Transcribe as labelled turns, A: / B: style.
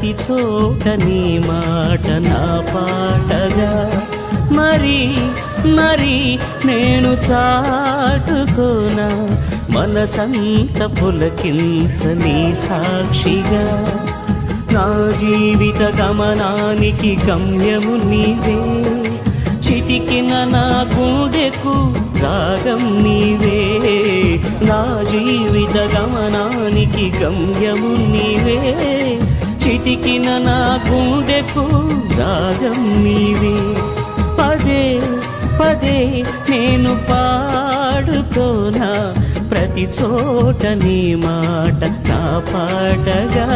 A: ప్రతి చోట నీ మాట నా పాటగా మరి మరి నేను చాటుకోనా మనసంత పులకించని సాక్షిగా నా జీవిత గమనానికి గమ్యము నీవే చితికిన నా గుండెకు రాగం నీవే నా జీవిత గమనానికి గమ్యము నీవే చితికిన నా గుండెకు రాగం నీవే పదే పదే నేను పాడుకోనా ప్రతి చోట నీ మాట నా పాటగా